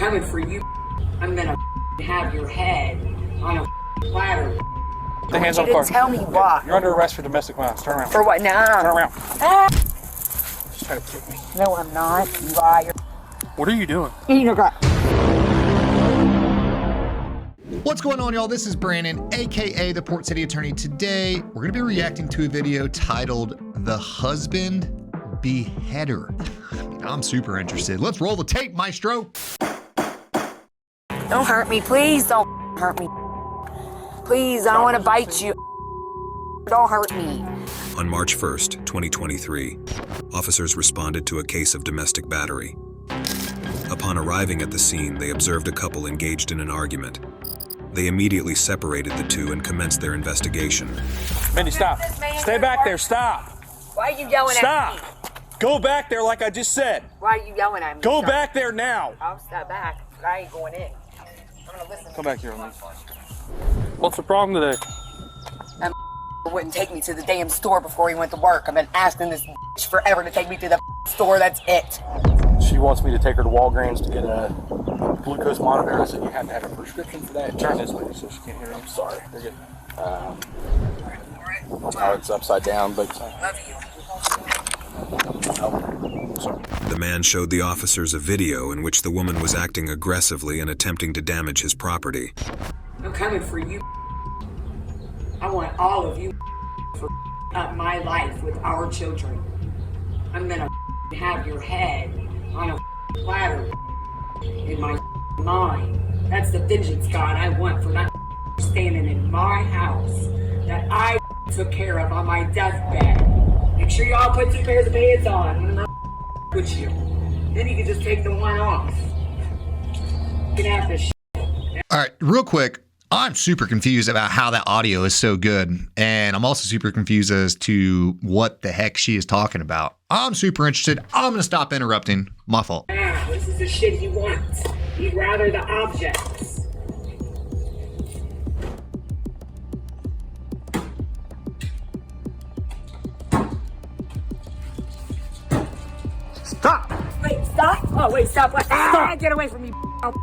coming for you. I'm gonna have your head on a platter. The hands on the car. Tell me why. You're under arrest for domestic violence. Turn around. For what now? Turn around. Ah. Just try to kick me. No, I'm not. You liar. What are you doing? Eating your gut. What's going on, y'all? This is Brandon, aka the Port City Attorney. Today, we're gonna be reacting to a video titled The Husband Beheader. I'm super interested. Let's roll the tape, maestro. Don't hurt me, please. Don't hurt me. Please, I don't want to bite you. Don't hurt me. On March 1st, 2023, officers responded to a case of domestic battery. Upon arriving at the scene, they observed a couple engaged in an argument. They immediately separated the two and commenced their investigation. Mindy, stop. Stay back there. Stop. Why are you yelling at me? Stop. Go back there like I just said. Why are you yelling at me? Go back there now. I'll step back, but I ain't going in. I'm gonna listen. Come back here on me. What's the problem today? That wouldn't take me to the damn store before he went to work. I've been asking this forever to take me to the store. That's it. She wants me to take her to Walgreens to get a glucose monitor. I said you have to have a prescription for that. Turn this way so she can't hear me. I'm sorry. You're good. Oh, it's upside down, but... Love you. Oh, sorry. The man showed the officers a video in which the woman was acting aggressively and attempting to damage his property. I'm coming for you. I want all of you for up my life with our children. I'm gonna have your head on a platter in my mind. That's the vengeance, God, I want for not standing in my house that I took care of on my deathbed. Make sure y'all put 2 pairs of pants on when I'm not with you. Then you can just take the one off. You can have this. All right, real quick. I'm super confused about how that audio is so good. And I'm also super confused as to what the heck she is talking about. I'm super interested. I'm going to stop interrupting. My fault. This is the shit he wants. He'd rather the objects. Stop! Wait, stop! Oh, wait, stop! What? Ah, get away from me! Oh,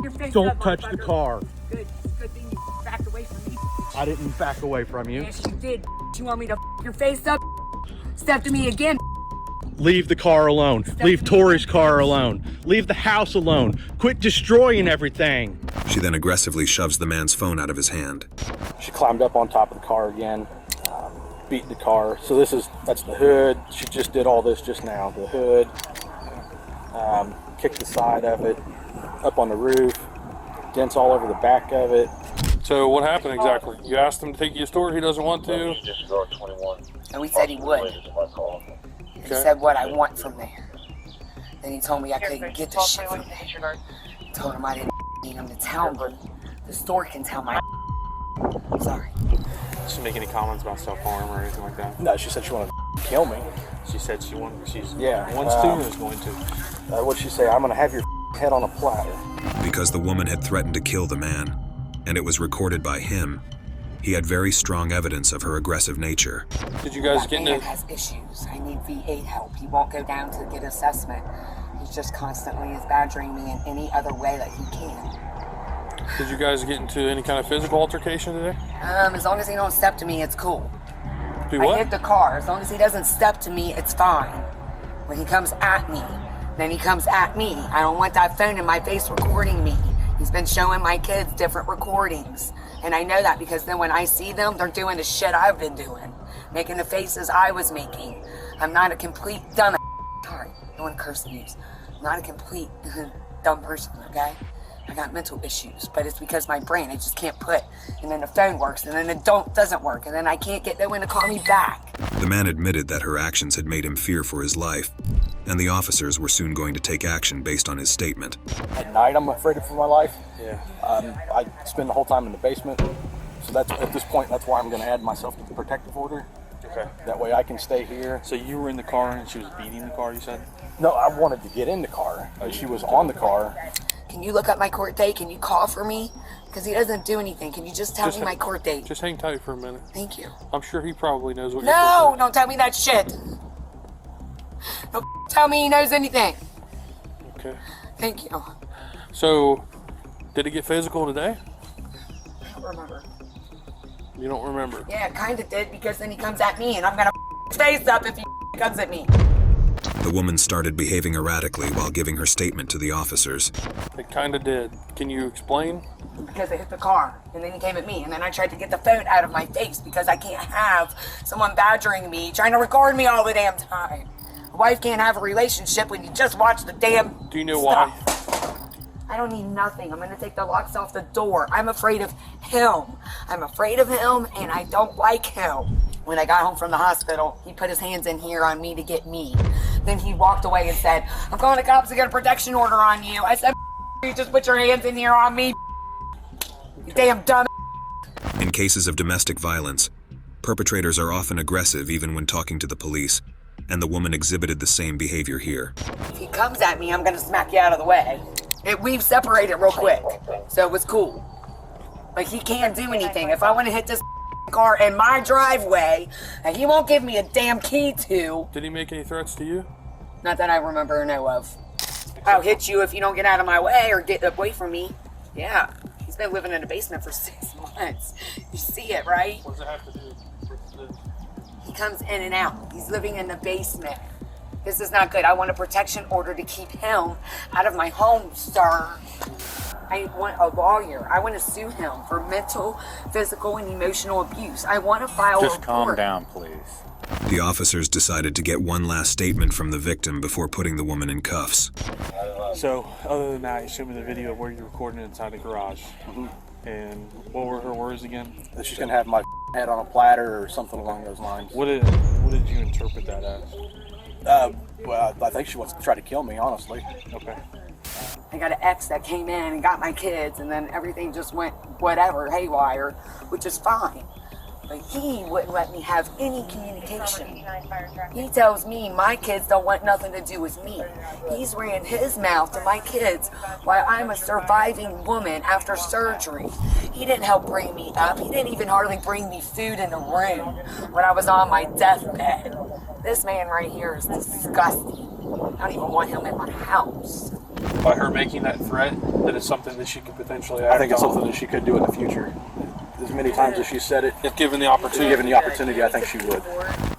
your face Don't up, touch the car. Good thing you backed away from me. I didn't back away from you. Yes, you did. You want me to your face up? Step to me again. Leave the car alone. Leave Tori's car alone. Leave the house alone. Quit destroying everything. She then aggressively shoves the man's phone out of his hand. She climbed up on top of the car again, beat the car. So that's the hood. She just did all this just now. The hood, kicked the side of it, up on the roof, dents all over the back of it. So what happened exactly? You asked him to take you to a store, he doesn't want to? And we said he would. He said what I want from there. Then he told me I couldn't get the shit from there. I told him I didn't need him to tell me. The store can tell my sorry. Did she make any comments about self-harm or anything like that? No, she said she wanted to kill me. She said she wants to or is going to? What'd she say? I'm gonna have your head on a platter. Because the woman had threatened to kill the man, and it was recorded by him, he had very strong evidence of her aggressive nature. Did you guys That get man into... has issues. I need VA help. He won't go down to get assessment. He's just constantly is badgering me in any other way that he can. Did you guys get into any kind of physical altercation today? As long as he don't step to me, it's cool. Do what? I hit the car. As long as he doesn't step to me, it's fine. When he comes at me, then he comes at me. I don't want that phone in my face recording me. He's been showing my kids different recordings. And I know that because then when I see them, they're doing the shit I've been doing. Making the faces I was making. I'm not a complete dumb. Sorry, no one curse abuse. I'm not a complete dumb person, okay? I got mental issues, but it's because my brain, I just can't put, and then the phone works, and then it doesn't work, and then I can't get no one to call me back. The man admitted that her actions had made him fear for his life, and the officers were soon going to take action based on his statement. At night, I'm afraid for my life. Yeah. I spend the whole time in the basement, so that's at this point, that's why I'm going to add myself to the protective order. Okay. That way I can stay here. So you were in the car and she was beating the car, you said? No, I wanted to get in the car. She was on the car. Can you look up my court date? Can you call for me? Because he doesn't do anything. Can you just tell me my court date? Just hang tight for a minute. Thank you. I'm sure he probably knows what you're No, don't tell me that shit. Don't tell me he knows anything. Okay. Thank you. So, did it get physical today? I don't remember. You don't remember? Yeah, it kind of did, because then he comes at me and I'm gonna face up if he comes at me. The woman started behaving erratically while giving her statement to the officers. It kind of did. Can you explain? Because I hit the car, and then he came at me, and then I tried to get the phone out of my face because I can't have someone badgering me, trying to record me all the damn time. A wife can't have a relationship when you just watch the damn Do you know stuff. why? I don't need nothing. I'm gonna take the locks off the door. I'm afraid of him. I'm afraid of him, and I don't like him. When I got home from the hospital, he put his hands in here on me to get me. Then he walked away and said, I'm calling the cops to get a protection order on you. I said, you just put your hands in here on me. You damn dumb. In cases of domestic violence, perpetrators are often aggressive even when talking to the police, and the woman exhibited the same behavior here. If he comes at me, I'm gonna smack you out of the way. We've separated real quick, so it was cool. But he can't do anything. If I want to hit this car in my driveway, and he won't give me a damn key to. Did he make any threats to you? Not that I remember or know of. I'll hit you if you don't get out of my way or get away from me. Yeah. He's been living in a basement for 6 months. You see it, right? What does it have to do with this? He comes in and out. He's living in the basement. This is not good. I want a protection order to keep him out of my home, sir. I want a lawyer. I want to sue him for mental, physical, and emotional abuse. I want to file a report. Just calm down, please. The officers decided to get one last statement from the victim before putting the woman in cuffs. So, other than that, you showed me the video of where you're recording inside the garage. And what were her words again? That she's gonna have my head on a platter or something along those lines. What did you interpret that as? Well, I think she wants to try to kill me, honestly. Okay. I got an ex that came in and got my kids, and then everything just went whatever, haywire, which is fine. But he wouldn't let me have any communication. He tells me my kids don't want nothing to do with me. He's ran his mouth to my kids while I'm a surviving woman after surgery. He didn't help bring me up. He didn't even hardly bring me food in the room when I was on my deathbed. This man right here is disgusting. I don't even want him in my house. By her making that threat, that is something that she could potentially act I think it's on. something that she could do in the future. As many times as she said it, If given the opportunity. given the opportunity, I think she would.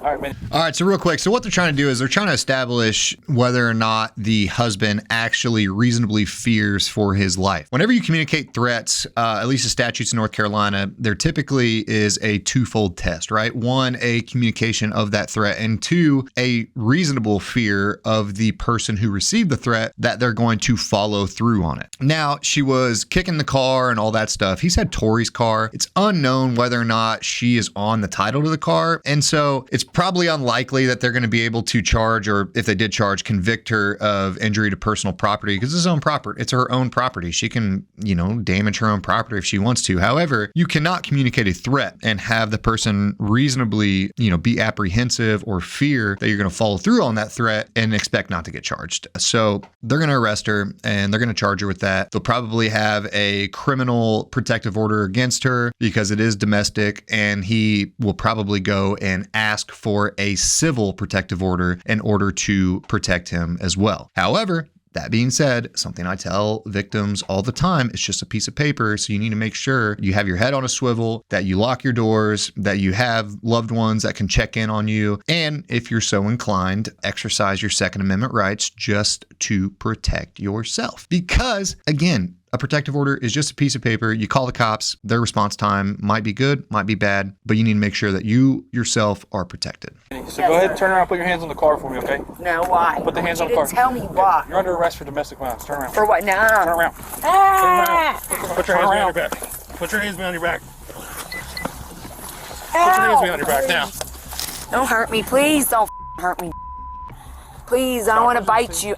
All right, man. All right, so real quick. So what they're trying to do is they're trying to establish whether or not the husband actually reasonably fears for his life. Whenever you communicate threats, at least the statutes in North Carolina, there typically is a twofold test, right? One, a communication of that threat, and two, a reasonable fear of the person who received the threat that they're going to follow through on it. Now, she was kicking the car and all that stuff. He said Tori's car. It's unknown whether or not she is on the title to the car. And so it's probably unlikely that they're going to be able to charge, or if they did charge, convict her of injury to personal property, because it's her own property. She can, damage her own property if she wants to. However, you cannot communicate a threat and have the person reasonably, be apprehensive or fear that you're going to follow through on that threat and expect not to get charged. So they're going to arrest her and they're going to charge her with that. They'll probably have a criminal protective order against her because it is domestic, and he will probably go and ask for a civil protective order in order to protect him as well. However, that being said, something I tell victims all the time, it's just a piece of paper. So you need to make sure you have your head on a swivel, that you lock your doors, that you have loved ones that can check in on you. And if you're so inclined, exercise your Second Amendment rights just to protect yourself. Because again, a protective order is just a piece of paper. You call the cops, their response time might be good, might be bad, but you need to make sure that you yourself are protected. So go ahead and turn around and put your hands on the car for me, okay? No, why? Put the hands You on the car. didn't tell me why. You're under arrest for domestic violence. Turn around. For what? No. Turn around. Ah! Put your hands behind your back. Put your hands behind your back. Put your hands behind your back now. Don't hurt me, please. Don't hurt me. Please, I don't want to bite you.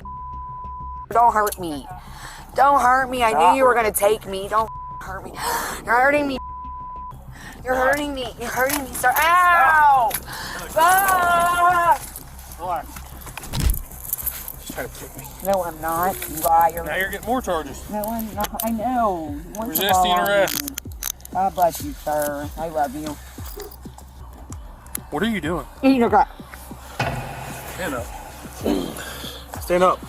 Don't hurt me. Don't hurt me. I knew you were going to take me. Don't hurt me. You're hurting me. You're hurting me. You're hurting me, sir. Ow! Ah! Relax. Just try to kick me. No, I'm not. You liar. Now you're getting more charges. No, I'm not. I know. You want to Resisting ball on arrest. me. God bless you, sir. I love you. What are you doing? Eat your gut. Stand up. Stand up.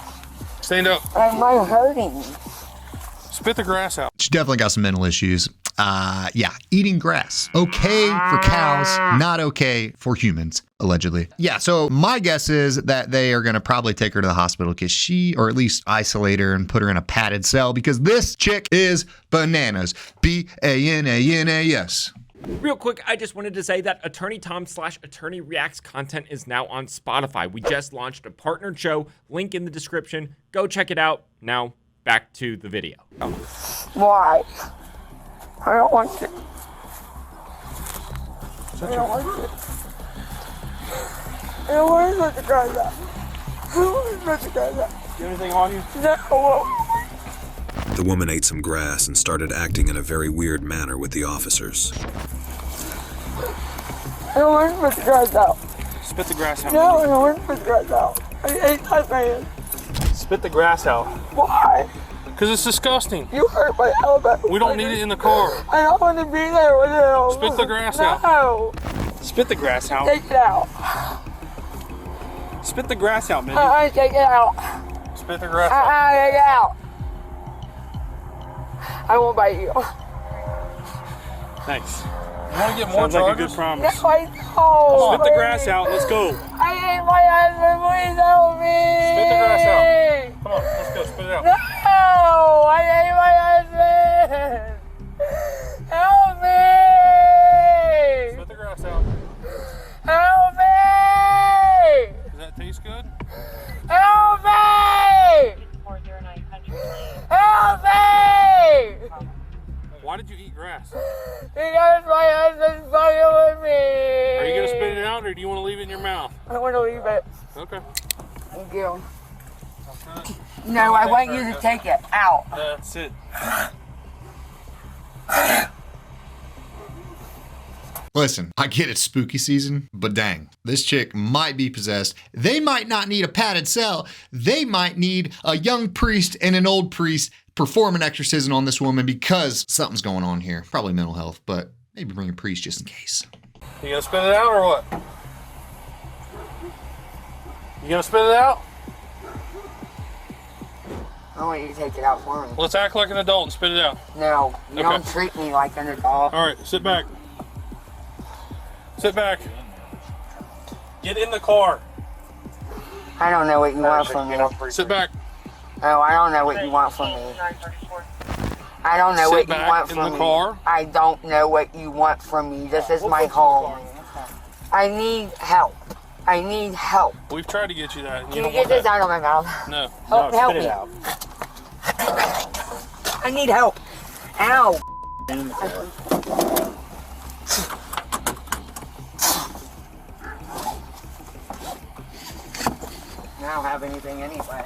Stand up. I'm not hurting. Spit the grass out. She definitely got some mental issues. Yeah, eating grass. Okay for cows, not okay for humans, allegedly. Yeah, so my guess is that they are going to probably take her to the hospital because or at least isolate her and put her in a padded cell because this chick is bananas. BANANAS. Real quick, I just wanted to say that Attorney Tom / Attorney Reacts content is now on Spotify. We just launched a partnered show, link in the description. Go check it out. Now, back to the video. Why? I don't want to. I don't want to. I don't want to let the guys out. I don't want to let the guys out. You have anything on you? No. The woman ate some grass and started acting in a very weird manner with the officers. I don't want to let the guys out. Spit the grass out. No, I don't want to let the guys out. I ate that man. Spit the grass out. Why? Because it's disgusting. You hurt my elbow. We don't need it in the car. I don't want to be there with him. Spit the grass out. No. Spit the grass out. Take it out. Spit the grass out, Mindy. Take it out. Spit the grass out. Take it out. I won't bite you. Thanks. You want to get more Sounds like a charges? good promise. No, I don't. Spit the grass out. Let's go. I ate my husband. Please help me. Spit the grass out. Come on, let's go. Spit it out. No, I ate my husband. Help me. Spit the grass out. Help me. Does that taste good? Help me. Help me. Why did you eat grass? Because my husband's fucking with me. Are you going to spit it out or do you want to leave it in your mouth? I want to leave it. Okay. Thank you. No, I want you to take it out. That's it. Listen, I get it's spooky season, but dang, this chick might be possessed. They might not need a padded cell. They might need a young priest and an old priest perform an exorcism on this woman because something's going on here. Probably mental health, but maybe bring a priest just in case. You going to spit it out or what? You going to spit it out? I want you to take it out for me. Let's act like an adult and spit it out. No, you Okay. don't treat me like an adult. All right, sit back. Sit back. Get in the car. I don't know what you want from me. Sit back. Oh, I don't know what you want from me. I don't know Sit what you back want in from the me. car. I don't know what you want from me. This is my home. I need help. I need help. We've tried to get you that. And Can you don't get want this that. out of my mouth? No. Help, No, help spit me. it out. I need help. Ow. I don't have anything anyway.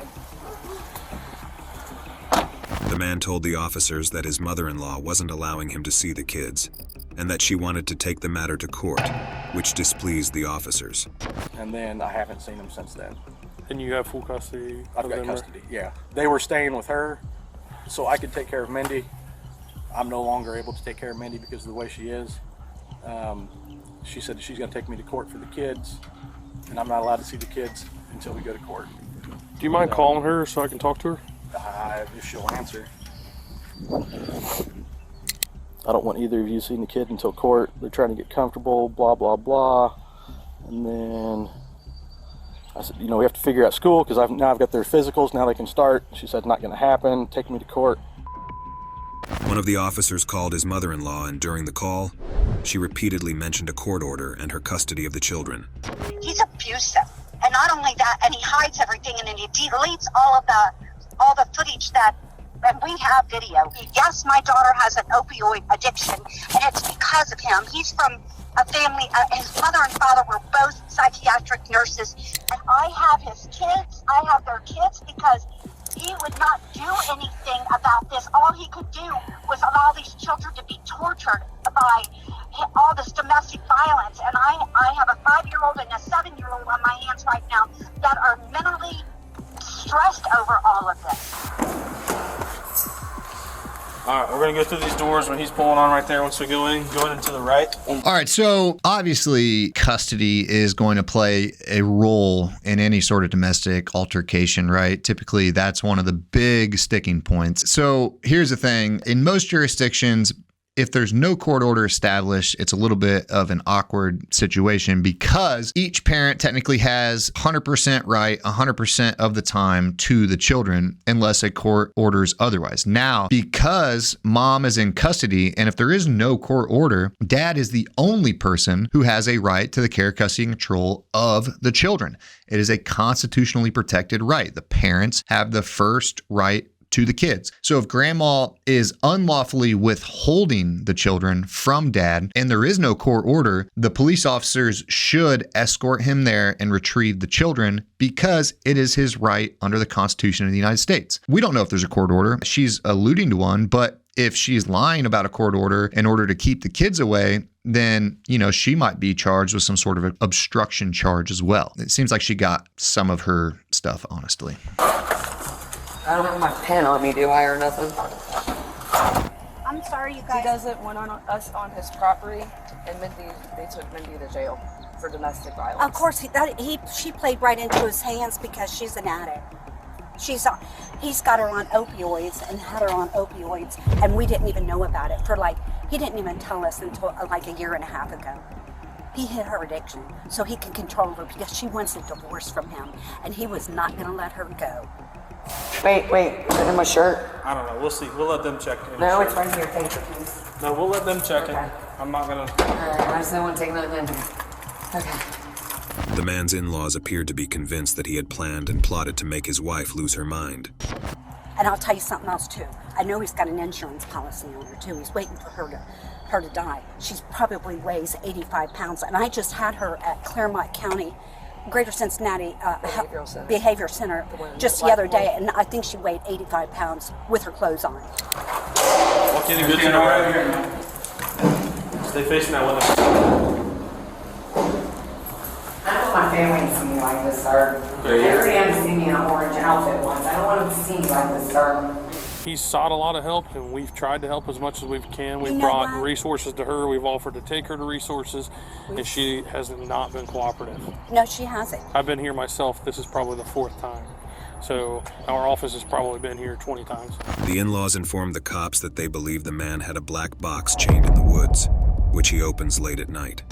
The man told the officers that his mother-in-law wasn't allowing him to see the kids, and that she wanted to take the matter to court, which displeased the officers. And then I haven't seen them since then. And you have full custody I've of got them? custody, yeah. They were staying with her so I could take care of Mindy. I'm no longer able to take care of Mindy because of the way she is. She said that she's going to take me to court for the kids, and I'm not allowed to see the kids until we go to court. Do you mind calling her so I can talk to her? If she'll answer. I don't want either of you seeing the kid until court. They're trying to get comfortable, blah, blah, blah. And then I said, you know, we have to figure out school because I've got their physicals. Now they can start. She said, not going to happen. Take me to court. One of the officers called his mother-in-law, and during the call, she repeatedly mentioned a court order and her custody of the children. He's abusive. And not only that, and he hides everything, and then he deletes all the footage that, and we have video. Yes, my daughter has an opioid addiction, and it's because of him. He's from a family, his mother and father were both psychiatric nurses, and I have his kids, I have their kids, because he would not do anything about this. All he could do was allow these children to be tortured by all this domestic violence. And I have a 5-year-old and a 7-year-old on my hands right now that are mentally stressed over all of this. All right, we're gonna go through these doors when he's pulling on right there. Once we go into the right. All right, so obviously custody is going to play a role in any sort of domestic altercation, right? Typically, that's one of the big sticking points. So here's the thing. In most jurisdictions, if there's no court order established, it's a little bit of an awkward situation because each parent technically has 100% right 100% of the time to the children unless a court orders otherwise. Now, because mom is in custody and if there is no court order, dad is the only person who has a right to the care, custody, and control of the children. It is a constitutionally protected right. The parents have the first right to the kids. So if grandma is unlawfully withholding the children from dad and there is no court order, the police officers should escort him there and retrieve the children because it is his right under the Constitution of the United States. We don't know if there's a court order. She's alluding to one, but if she's lying about a court order in order to keep the kids away, then, you know, she might be charged with some sort of an obstruction charge as well. It seems like she got some of her stuff, honestly. I don't have my pen on me, do I, or nothing? I'm sorry, you guys. He doesn't want on us on his property, and they took Mindy to jail for domestic violence. Of course, she played right into his hands because she's an addict. He's got her on opioids and had her on opioids, and we didn't even know about it he didn't even tell us until like a year and a half ago. He hit her addiction so he can control her because she wants a divorce from him, and he was not going to let her go. Wait, is it in my shirt? I don't know. We'll see. We'll let them check it. No, it's right here. Take it, please. No, we'll let them check Okay. it. I'm not gonna. All right, I just don't want to take nothing in here. Okay. The man's in-laws appeared to be convinced that he had planned and plotted to make his wife lose her mind. And I'll tell you something else too. I know he's got an insurance policy on her too. He's waiting for her to die. She's probably weighs 85 pounds, and I just had her at Claremont County Greater Cincinnati Behavior Center just the other day, and I think she weighed 85 pounds with her clothes on. Okay, good to know right here. Stay facing that window. I don't want my family to see me like this, sir. Everybody had to see me in an orange outfit once. I don't want them to see me like this, sir. He's sought a lot of help, and we've tried to help as much as we can. We've brought resources to her. We've offered to take her to resources, and she has not been cooperative. No, she hasn't. I've been here myself. This is probably the 4th time. So our office has probably been here 20 times. The in-laws informed the cops that they believe the man had a black box chained in the woods, which he opens late at night.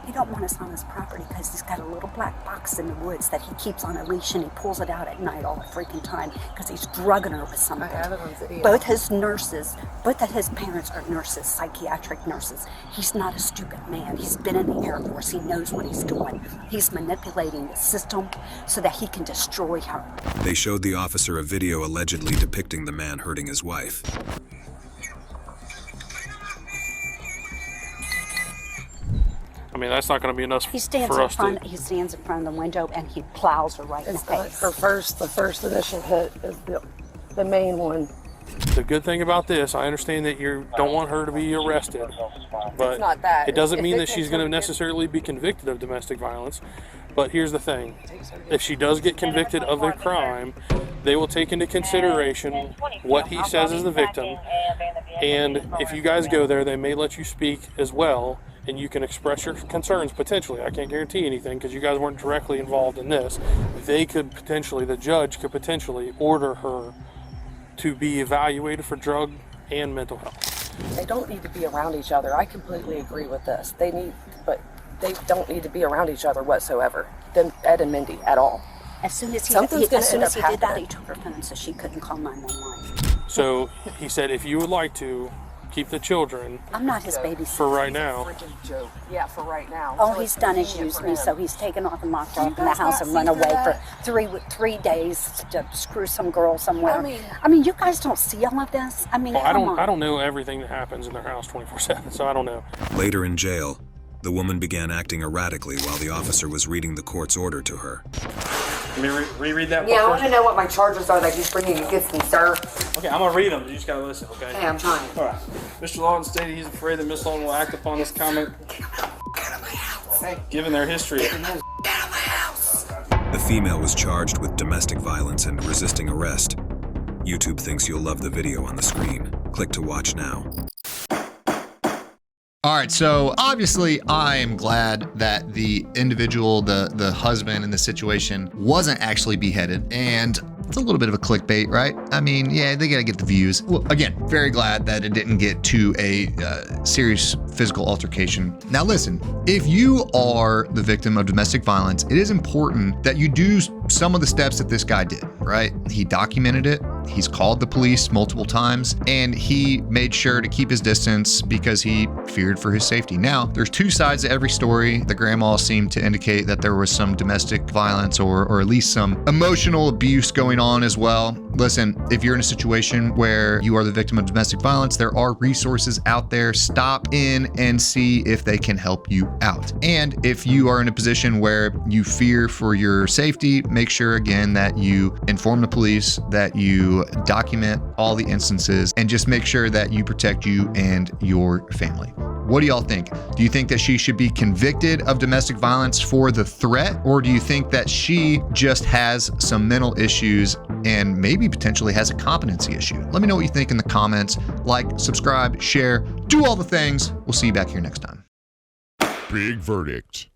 He don't want us on his property because he's got a little black box in the woods that he keeps on a leash, and he pulls it out at night all the freaking time because he's drugging her with something. I have it on video. Both of his parents are nurses, psychiatric nurses. He's not a stupid man. He's been in the Air Force. He knows what he's doing. He's manipulating the system so that he can destroy her. They showed the officer a video allegedly depicting the man hurting his wife. I mean, that's not going to be enough He stands for us to... He stands in front of the window and he plows her right in the face. The first initial hit is the main one. The good thing about this, I understand that you don't want her to be arrested, but It's not that. it doesn't If mean it that she's takes going her to to get- necessarily be convicted of domestic violence. But here's the thing. If she does get convicted of a crime, they will take into consideration what he says is the victim. And if you guys go there, they may let you speak as well, and you can express your concerns potentially. I can't guarantee anything because you guys weren't directly involved in this. They could potentially, the judge could potentially order her to be evaluated for drug and mental health. They don't need to be around each other. I completely agree with this. But they don't need to be around each other whatsoever. Then Ed and Mindy at all. As soon as he Something's gonna as soon end as he up did that, happening. he took her phone so she couldn't call 911. So he said, if you would like to keep the children I'm not his babysitter. for right now, Freaking joke. Yeah, for right now. All So he's it's done is convenient use for me, him. so he's taken off and locked her Do up you in the guys house not and run see away that? for 3 days to screw some girl somewhere. I mean- you guys don't see all of this. I mean, well, come on. I don't know everything that happens in their house 24/7, so I don't know. Later in jail, the woman began acting erratically while the officer was reading the court's order to her. Let me reread that Yeah, I part want to first. know what my charges are that he's bringing against me, sir. Okay, I'm gonna read them. You just gotta listen, okay? Hey, I'm trying. All right. Mr. Lawton stated he's afraid that Miss Lawton will act upon this comment. Given their history. The female was charged with domestic violence and resisting arrest. YouTube thinks you'll love the video on the screen. Click to watch now. All right, so obviously I am glad that the individual, the husband in the situation wasn't actually beheaded, and it's a little bit of a clickbait, right? I mean, yeah, they gotta get the views. Well, again, very glad that it didn't get to a serious physical altercation. Now listen, if you are the victim of domestic violence, it is important that you do some of the steps that this guy did, right? He documented it. He's called the police multiple times, and he made sure to keep his distance because he feared for his safety. Now, there's two sides to every story. The grandma seemed to indicate that there was some domestic violence or at least some emotional abuse going on as well. Listen, if you're in a situation where you are the victim of domestic violence, there are resources out there. Stop in and see if they can help you out. And if you are in a position where you fear for your safety, make sure again that you inform the police, that you document all the instances, and just make sure that you protect you and your family. What do y'all think? Do you think that she should be convicted of domestic violence for the threat? Or do you think that she just has some mental issues and maybe potentially has a competency issue? Let me know what you think in the comments. Like, subscribe, share, do all the things. We'll see you back here next time. Big verdict.